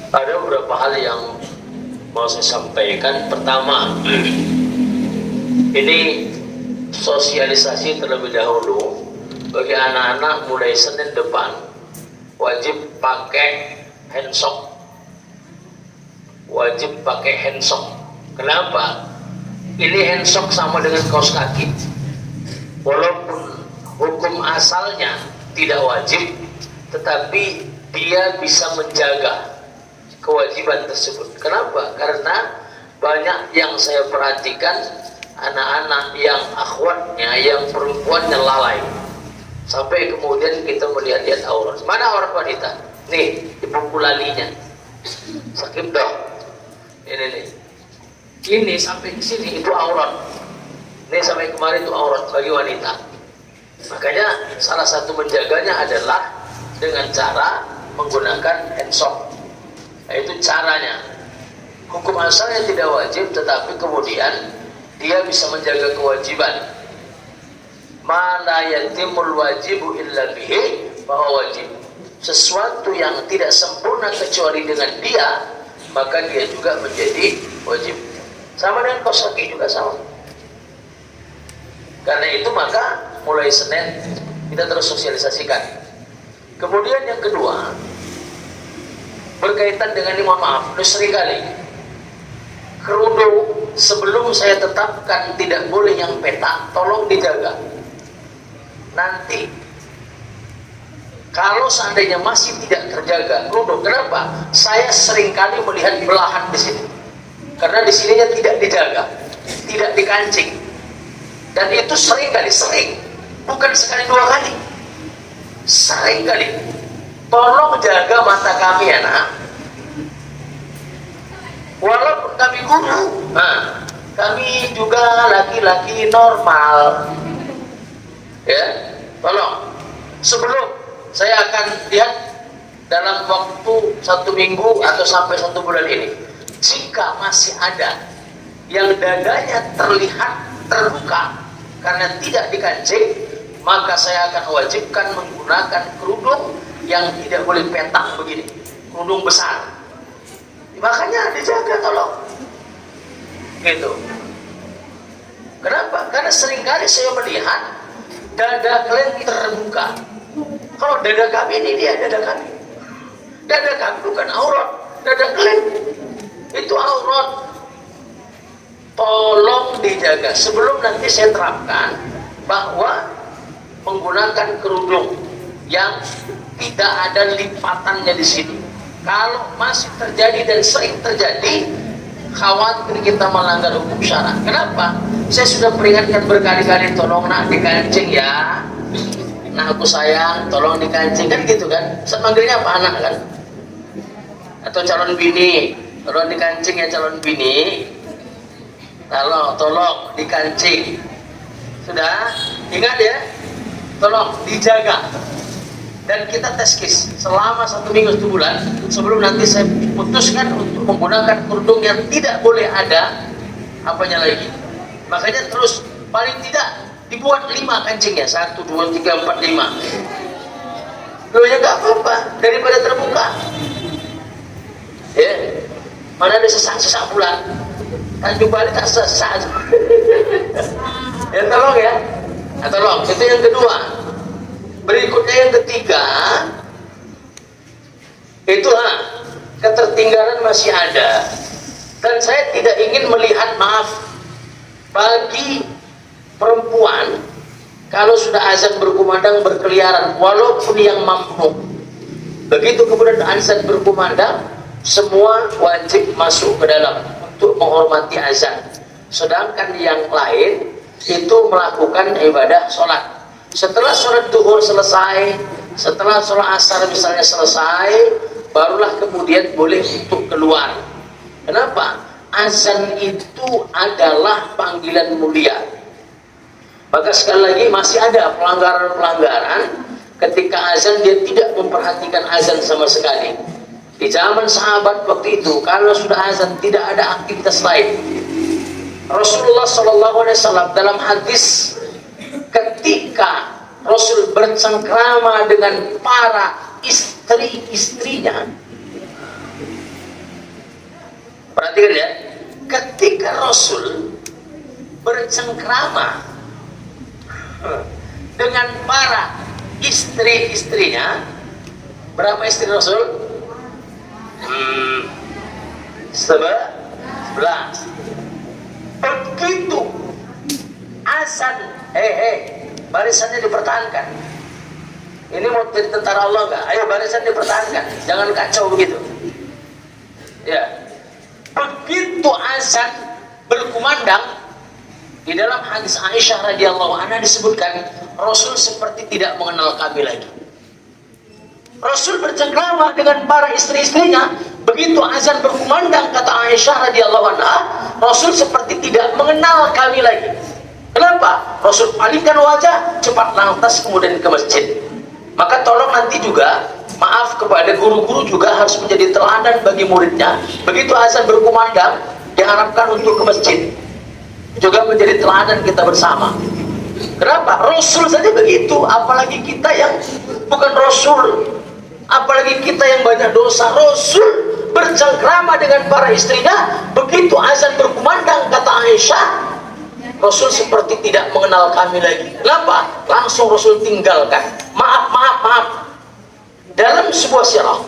Ada beberapa hal yang mau saya sampaikan. Pertama, ini sosialisasi terlebih dahulu bagi anak-anak mulai Senin depan wajib pakai handsock. Wajib pakai handsock. Kenapa? Ini handsock sama dengan kaos kaki. Walaupun hukum asalnya tidak wajib, tetapi dia bisa menjaga kewajiban tersebut. Kenapa? Karena banyak yang saya perhatikan anak-anak yang akhwatnya, yang perempuannya lalai, sampai kemudian kita melihat-lihat aurat. Mana aurat wanita? Nih, di buku lalinya. Sakit dong. Ini nih. Ini sampai ke sini itu aurat. Ini sampai kemarin itu aurat bagi wanita. Makanya salah satu menjaganya adalah dengan cara menggunakan handsock. Itu caranya. Hukum asalnya tidak wajib, tetapi kemudian dia bisa menjaga kewajiban. Ma la yatimul wajibu illa bihi, bahwa wajib sesuatu yang tidak sempurna kecuali dengan dia, maka dia juga menjadi wajib. Sama dengan kaos kaki juga sama. Karena itu maka mulai Senin kita terus sosialisasikan. Kemudian yang kedua, berkaitan dengan ini, mohon maaf, seringkali kerudung sebelum saya tetapkan tidak boleh yang petak, tolong dijaga. Nanti kalau seandainya masih tidak terjaga kerudung, kenapa? Saya seringkali melihat belahan di sini, karena di sininya tidak dijaga, tidak dikancing, dan itu seringkali, bukan sekali dua kali, seringkali. Tolong jaga mata kami ya nak. Walaupun kami guru, kami juga laki-laki normal. Ya, tolong. Sebelum saya akan lihat dalam waktu 1 minggu atau sampai 1 bulan ini, jika masih ada yang dadanya terlihat terbuka karena tidak dikancing, maka saya akan wajibkan menggunakan kerudung yang tidak boleh petak begini, kerudung besar. Makanya dijaga, tolong. Gitu. Kenapa? Karena seringkali saya melihat dada kalian terbuka. Kalau dada kami ini, dia dada kami. Dada kami bukan aurat, dada kalian itu aurat. Tolong dijaga. Sebelum nanti saya terapkan bahwa menggunakan kerudung yang tidak ada lipatannya di sini. Kalau masih terjadi dan sering terjadi, khawatir kita melanggar hukum syara. Kenapa? Saya sudah peringatkan berkali-kali, tolong nak dikancing ya. Nah aku sayang, tolong dikancing, kan gitu kan? Saya manggilnya apa, anak kan? Atau calon bini, tolong dikancing ya calon bini. Lalu tolong dikancing. Sudah, ingat ya, tolong dijaga. Dan kita tes kis selama 1 minggu 1 bulan sebelum nanti saya putuskan untuk menggunakan kerudung yang tidak boleh ada apanya lagi. Makanya terus paling tidak dibuat 5 kancingnya, 1, 2, 3, 4, 5. Loh ya nggak apa-apa daripada terbuka. Ya, mana ada sesak-sesak pula. Tanjung Bali tak sesak. Ya tolong ya, tolong. Itu yang kedua. Berikutnya yang ketiga, itulah ketertinggalan masih ada. Dan saya tidak ingin melihat, maaf, bagi perempuan kalau sudah azan berkumandang berkeliaran, walaupun yang mampu, begitu kemudian azan berkumandang, semua wajib masuk ke dalam untuk menghormati azan. Sedangkan yang lain itu melakukan ibadah sholat. Setelah sholat duhur selesai, setelah sholat asar misalnya selesai, barulah kemudian boleh untuk keluar. Kenapa? Azan itu adalah panggilan mulia. Maka sekali lagi masih ada pelanggaran-pelanggaran ketika azan dia tidak memperhatikan azan sama sekali. Di zaman sahabat waktu itu, kalau sudah azan tidak ada aktivitas lain. Rasulullah SAW dalam hadis, ketika Rasul bercengkrama dengan para istri-istrinya, Perhatikan ya, ketika Rasul bercengkrama dengan para istri-istrinya, berapa istri Rasul? 11. Begitu azan, barisannya dipertahankan. Ini mau jadi tentara Allah nggak? Ayo barisan dipertahankan, jangan kacau begitu. Ya, begitu azan berkumandang, di dalam hadis Aisyah radhiyallahu anha disebutkan Rasul seperti tidak mengenal kami lagi. Rasul bercengkrama dengan para istri-istrinya. Begitu azan berkumandang, kata Aisyah radhiyallahu anha, Rasul seperti tidak mengenal kami lagi. Kenapa? Rasul palingkan wajah, cepat lantas kemudian ke masjid. Maka tolong nanti juga, maaf kepada guru-guru juga harus menjadi teladan bagi muridnya. Begitu azan berkumandang, diharapkan untuk ke masjid. Juga menjadi teladan kita bersama. Kenapa? Rasul saja begitu, apalagi kita yang bukan Rasul, apalagi kita yang banyak dosa. Rasul bercengkrama dengan para istrinya. Begitu azan berkumandang, kata Aisyah, Rasul seperti tidak mengenal kami lagi. Kenapa? Langsung Rasul tinggalkan. Maaf. Dalam sebuah sirah,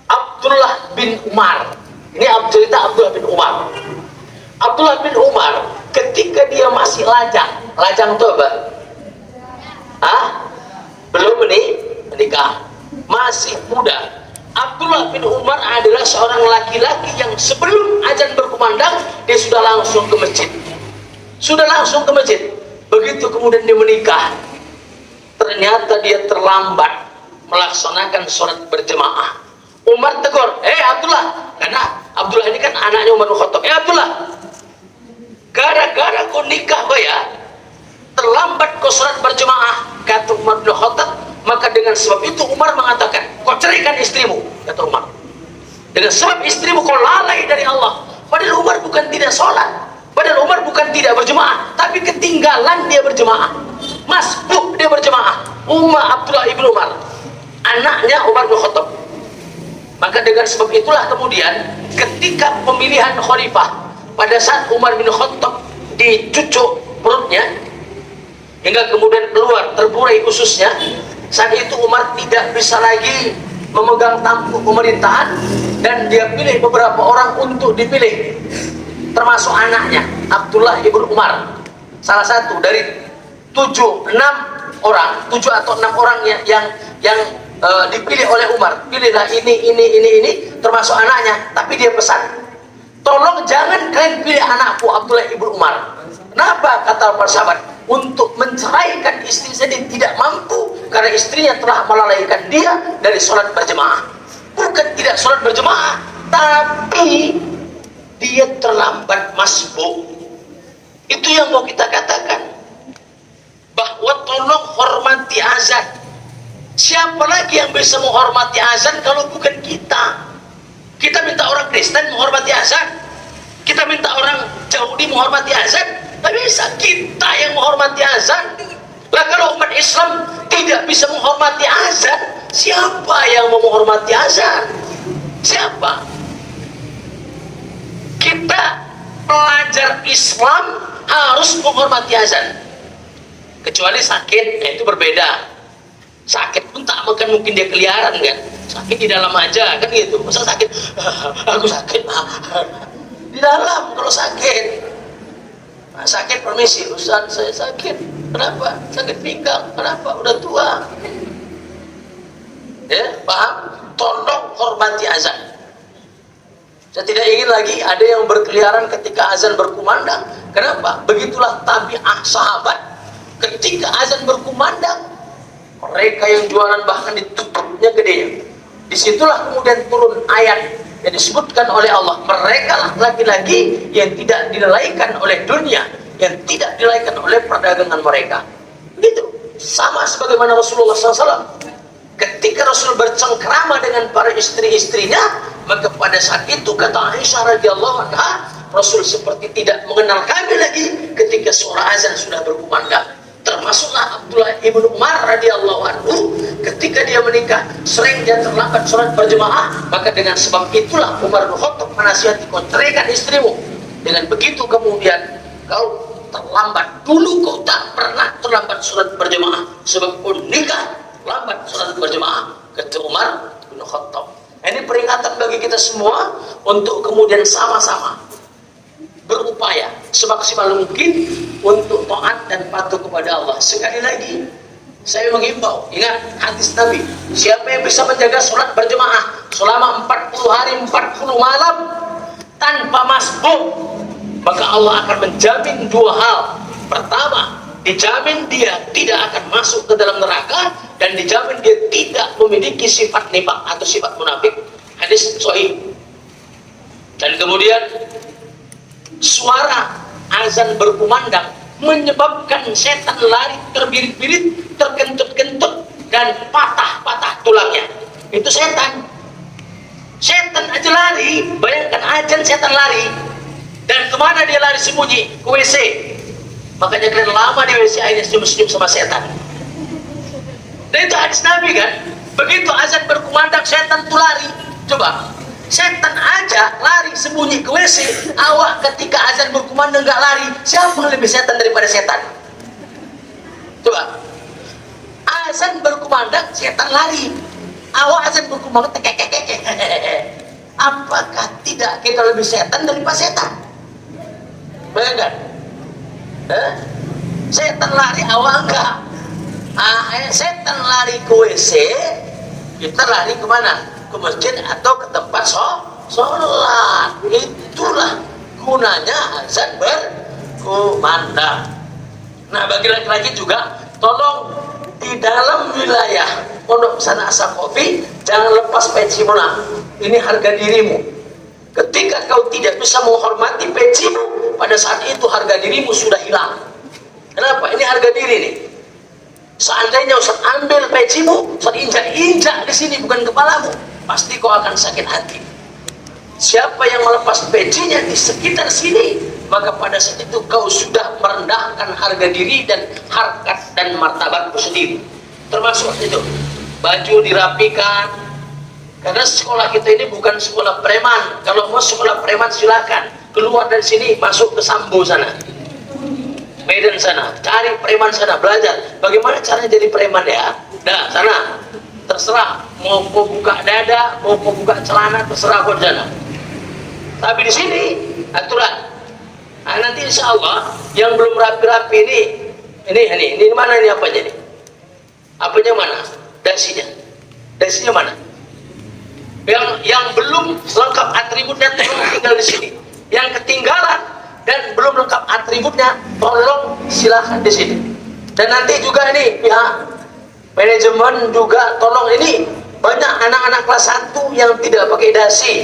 Abdullah bin Umar, ini cerita Abdullah bin Umar. Abdullah bin Umar ketika dia masih lajang itu apa? Belum menikah, masih muda. Abdullah bin Umar adalah seorang laki-laki yang sebelum azan berkumandang dia sudah langsung ke masjid. Begitu kemudian dia menikah, ternyata dia terlambat melaksanakan sholat berjemaah. Umar tegur, Abdullah, karena Abdullah ini kan anaknya Umar bin Khattab. Abdullah, gara-gara kau nikah terlambat kau sholat berjemaah, kata Umar bin Khattab. Maka dengan sebab itu Umar mengatakan, kau ceraikan istrimu, kata Umar. Dengan sebab istrimu kau lalai dari Allah. Padahal Umar bukan tidak sholat, padahal Umar bukan tidak berjemaah, tapi ketinggalan dia berjemaah, masbuk dia berjemaah. Abdullah ibn Umar, anaknya Umar bin Khattab. Maka dengan sebab itulah kemudian ketika pemilihan khalifah, pada saat Umar bin Khattab dicucuk perutnya hingga kemudian keluar terburai ususnya, saat itu Umar tidak bisa lagi memegang tampuk pemerintahan dan dia pilih beberapa orang untuk dipilih, termasuk anaknya Abdullah ibn Umar, salah satu dari 7 atau 6 orang yang dipilih oleh Umar. Pilihlah ini termasuk anaknya, tapi dia pesan, tolong jangan kalian pilih anakku Abdullah ibn Umar. Kenapa? Kata para sahabat, untuk menceraikan istri saya tidak mampu karena istrinya telah melalaikan dia dari sholat berjemaah. Bukan tidak sholat berjemaah, tapi dia terlambat masbuk. Itu yang mau kita katakan, bahwa tolong hormati azan. Siapa lagi yang bisa menghormati azan kalau bukan kita? Kita minta orang Kristen menghormati azan, kita minta orang Yahudi menghormati azan. Tak bisa, kita yang menghormati azan. Lah kalau umat Islam tidak bisa menghormati azan, siapa yang mau menghormati azan? Siapa? Kita pelajar Islam harus menghormati azan. Kecuali sakit, itu berbeda. Sakit pun tak mungkin dia keliaran kan. Sakit di dalam aja kan gitu. Masa sakit? Aku sakit. Di dalam kalau sakit. Sakit permisi, Ustaz saya sakit. Kenapa? Sakit pinggang. Kenapa? Udah tua. Ya, paham? Tolong hormati azan. Saya tidak ingin lagi ada yang berkeliaran ketika azan berkumandang. Kenapa? Begitulah tabiat sahabat. Ketika azan berkumandang, mereka yang jualan bahkan ditutupnya gedenya. Disitulah kemudian turun ayat yang disebutkan oleh Allah, mereka lah laki-laki yang tidak dilalaikan oleh dunia, yang tidak dilalaikan oleh perdagangan mereka. Begitu. Sama sebagaimana Rasulullah SAW. Ketika Rasul bercengkrama dengan para istri-istrinya, maka pada saat itu kata Aisyah radhiyallahu anha, Rasul seperti tidak mengenal kami lagi ketika suara azan sudah berkumandang. Termasuklah Abdullah ibnu Umar radhiyallahu anhu, ketika dia menikah sering dia terlambat sholat berjemaah, maka dengan sebab itulah Umar bin Khattab menasihati, kau ceraikan istrimu. Dengan begitu kemudian kau terlambat, dulu kau tak pernah terlambat sholat berjemaah, sebab kau nikah lambat sholat berjemaah, kata Umar bin Khattab. Ini peringatan bagi kita semua untuk kemudian sama-sama berupaya semaksimal mungkin untuk taat dan patuh kepada Allah. Sekali lagi saya mengimbau, ingat hadis Nabi, siapa yang bisa menjaga sholat berjemaah selama 40 hari 40 malam tanpa masbuk, maka Allah akan menjamin dua hal. Pertama, dijamin dia tidak akan masuk ke dalam neraka, dan dijamin dia tidak memiliki sifat nifaq atau sifat munafik. Hadis sahih. Dan kemudian suara azan berkumandang menyebabkan setan lari terbirit-birit, terkentut-kentut, dan patah-patah tulangnya. Itu setan. Setan aja lari, bayangkan azan setan lari. Dan kemana dia lari sembunyi? Ke WC. Makanya kalian lama di WC akhirnya senyum-senyum sama setan. Dan itu hadis Nabi kan? Begitu azan berkumandang setan tuh lari. Coba, setan aja lari sembunyi ke WC, awak ketika azan berkumandang nggak lari, siapa yang lebih setan daripada setan? Coba, azan berkumandang setan lari, awak azan berkumandang tekek. Apakah tidak kita lebih setan daripada setan? Bayangkan, setan lari, awak enggak. Setan lari ke WC, kita lari kemana? Ke masjid atau ke tempat sholat. Itulah gunanya azan berkumandang. Nah, bagi laki-laki juga, tolong di dalam wilayah Pondok Pesantren As-Sakofi jangan lepas pecimu. Ini harga dirimu. Ketika kau tidak bisa menghormati pecimu, pada saat itu harga dirimu sudah hilang. Kenapa? Ini harga diri nih. Seandainya Ustaz ambil pecimu, Ustaz injak-injak di sini, bukan kepalamu, pasti kau akan sakit hati. Siapa yang melepas pecinya di sekitar sini, maka pada saat itu kau sudah merendahkan harga diri dan harkat dan martabatmu sendiri. Termasuk itu, baju dirapikan. Karena sekolah kita ini bukan sekolah preman. Kalau mau sekolah preman silakan keluar dari sini, masuk ke Sambo sana, Medan sana, cari preman sana, belajar bagaimana caranya jadi preman ya. Dah sana, terserah mau buka dada, mau buka celana, terserah kau sana. Tapi di sini aturan. Nah, nanti insya Allah yang belum rapi-rapi ini mana ini apanya nih? Apanya mana? Dasinya mana? Yang belum lengkap atributnya tinggal di sini. Yang ketinggalan dan belum lengkap atributnya, tolong silahkan di sini. Dan nanti juga ini pihak manajemen juga tolong, ini banyak anak-anak kelas 1 yang tidak pakai dasi.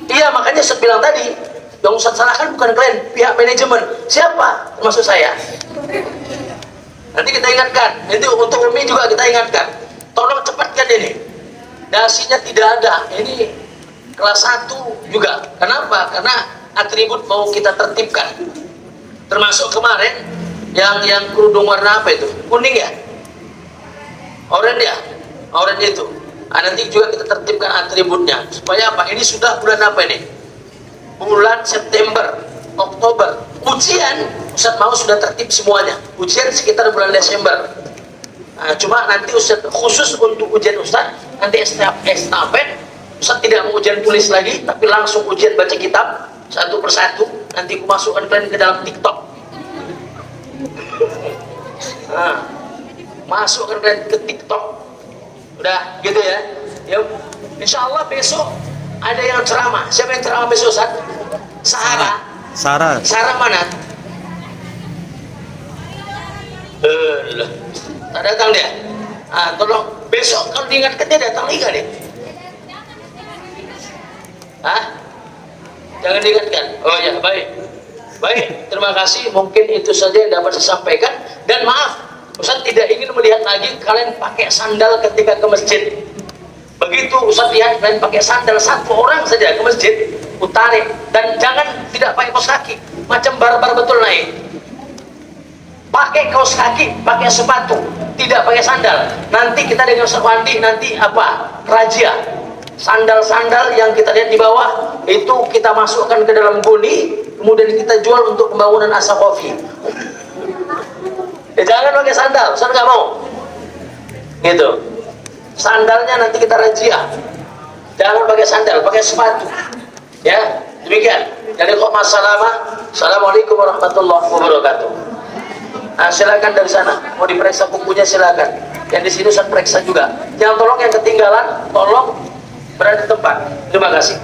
Iya, makanya saya bilang tadi, yang Ustaz salahkan bukan kalian, pihak manajemen. Siapa? Termasuk saya. Nanti kita ingatkan, nanti untuk Umi juga kita ingatkan, tolong cepatkan ini. Dasinya tidak ada, ini kelas 1 juga. Kenapa? Karena atribut mau kita tertibkan. Termasuk kemarin yang kerudung warna apa itu? Kuning ya? Oranye ya? Oranye itu. Nah, nanti juga kita tertibkan atributnya. Supaya apa? Ini sudah bulan apa ini? Bulan September, Oktober. Ujian, Ustaz mau sudah tertib semuanya. Ujian sekitar bulan Desember. Nah, cuma nanti Ustaz khusus untuk ujian Ustaz, nanti estafet, Ustaz tidak mau ujian tulis lagi, tapi langsung ujian baca kitab satu persatu. Nanti aku masukkan kalian ke dalam TikTok. Nah, masukkan kalian ke TikTok. Udah gitu ya. Ya, insya Allah besok ada yang ceramah. Siapa yang ceramah besok, Ustaz? Sarah mana? Tak datang dia. Ah, tolong besok kalau diingatkan dia datang lagi deh. Hah? Jangan diingatkan. Oh ya, baik. Terima kasih. Mungkin itu saja yang dapat saya sampaikan. Dan maaf, Ustaz tidak ingin melihat lagi kalian pakai sandal ketika ke masjid. Begitu Ustaz lihat kalian pakai sandal satu orang saja ke masjid, utarik. Dan jangan tidak pakai kaos kaki, macam barbar betul naik. pakai kaos kaki, pakai sepatu, tidak pakai sandal. Nanti kita dengan Ustaz Wandi nanti apa? Razia. Sandal-sandal yang kita lihat di bawah itu kita masukkan ke dalam goni, kemudian kita jual untuk pembangunan Asa Coffee. Jangan pakai sandal, Ustaz nggak mau. Gitu. Sandalnya nanti kita razia. Jangan pakai sandal, pakai sepatu. Ya, demikian. Jadi kok masalah. Assalamualaikum warahmatullahi wabarakatuh. Nah, silakan dari sana. Mau diperiksa bukunya silakan. Yang di sini saya periksa juga. Yang tolong yang ketinggalan, tolong berada di tempat. Terima kasih.